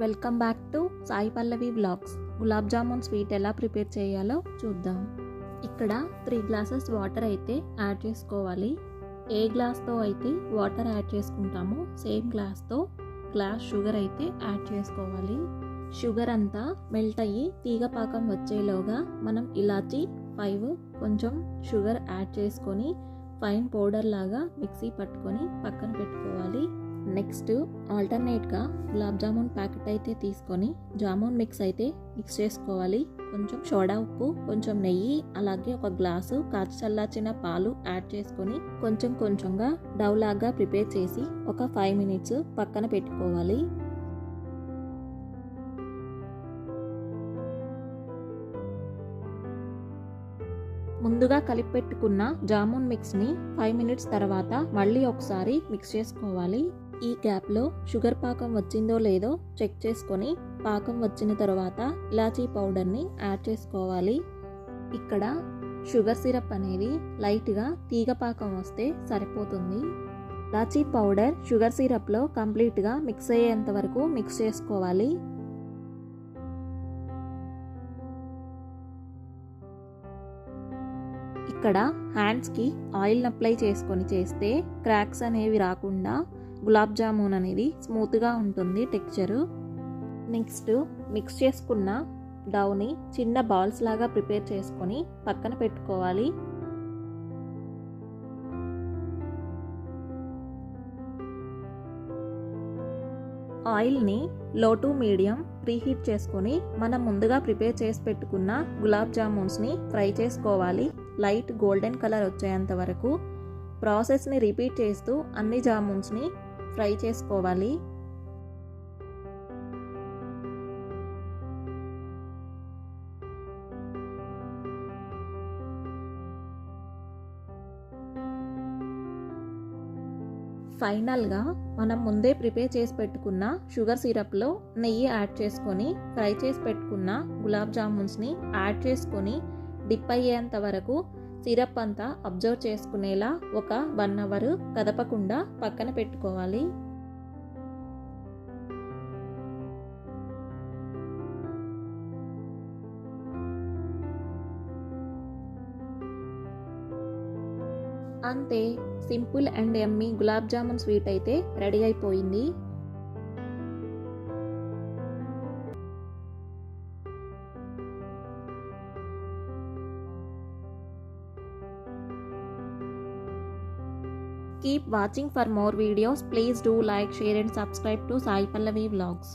Welcome back to Sai Pallavi vlogs. Gulab jamun sweet ఎలా prepare చేయాలో చూద్దాం. ఇక్కడ 3 గ్లాసెస్ వాటర్ అయితే యాడ్ చేసుకోవాలి. ఏ గ్లాస్తో అయితే వాటర్ యాడ్ చేసుకుంటామో సేమ్ గ్లాస్తో గ్లాస్ షుగర్ అయితే యాడ్ చేసుకోవాలి. షుగర్ అంతా మెల్ట్ అయ్యి తీగ పాకం వచ్చేలోగా మనం ఇలాచి 5 కొంచెం షుగర్ యాడ్ చేసుకొని ఫైన్ పౌడర్ లాగా మిక్సీ పట్టుకొని పక్కన పెట్టుకోవాలి. నెక్స్ట్ ఆల్టర్నేట్గా గులాబ్ జామున్ ప్యాకెట్ అయితే తీసుకొని జామున్ మిక్స్ అయితే మిక్స్ చేసుకోవాలి. కొంచెం సోడా ఉప్పు, కొంచెం నెయ్యి, అలాగే ఒక గ్లాసు కాచి చల్లార్చిన పాలు యాడ్ చేసుకొని కొంచెం కొంచెంగా డౌ లాగా ప్రిపేర్ చేసి ఒక 5 మినిట్స్ పక్కన పెట్టుకోవాలి. ముందుగా కలిపి పెట్టుకున్న జామున్ మిక్స్ని 5 మినిట్స్ తర్వాత మళ్ళీ ఒకసారి మిక్స్ చేసుకోవాలి. ఈ గ్యాప్లో షుగర్ పాకం వచ్చిందో లేదో చెక్ చేసుకొని పాకం వచ్చిన తర్వాత ఇలాచీ పౌడర్ని యాడ్ చేసుకోవాలి. ఇక్కడ షుగర్ సిరప్ అనేది లైట్గా తీగ పాకం వస్తే సరిపోతుంది. ఇలాచీ పౌడర్ షుగర్ సిరప్లో కంప్లీట్గా మిక్స్ అయ్యేంత వరకు మిక్స్ చేసుకోవాలి. ఇక్కడ హ్యాండ్స్కి ఆయిల్ అప్లై చేసుకొని చేస్తే క్రాక్స్ అనేవి రాకుండా గులాబ్ జామున్ అనేది స్మూత్గా ఉంటుంది టెక్స్చరు. నెక్స్ట్ మిక్స్ చేసుకున్న డౌని చిన్న బాల్స్ లాగా ప్రిపేర్ చేసుకొని పక్కన పెట్టుకోవాలి. ఆయిల్ని లో టు మీడియం ప్రీహీట్ చేసుకొని మనం ముందుగా ప్రిపేర్ చేసి పెట్టుకున్న గులాబ్ జామున్స్ని ఫ్రై చేసుకోవాలి. లైట్ గోల్డెన్ కలర్ వచ్చేంత వరకు ప్రాసెస్ని రిపీట్ చేస్తూ అన్ని జామున్స్ని ఫ్రై చేసుకోవాలి. ఫైనల్గా మనం ముందే ప్రిపేర్ చేసి పెట్టుకున్న షుగర్ సిరప్లో నెయ్యి యాడ్ చేసుకొని ఫ్రై చేసి పెట్టుకున్న గులాబ్ జామున్స్ని యాడ్ చేసుకొని డిప్ అయ్యేంత వరకు సిరప్ అంతా అబ్జర్వ్ చేసుకునేలా ఒక 1 అవర్ కదపకుండా పక్కన పెట్టుకోవాలి. అంతే, simple and yummy gulab jamun sweet అయితే రెడీ అయిపోయింది. Keep watching for more videos. Please do like, share and subscribe to Sai Pallavi Vlogs.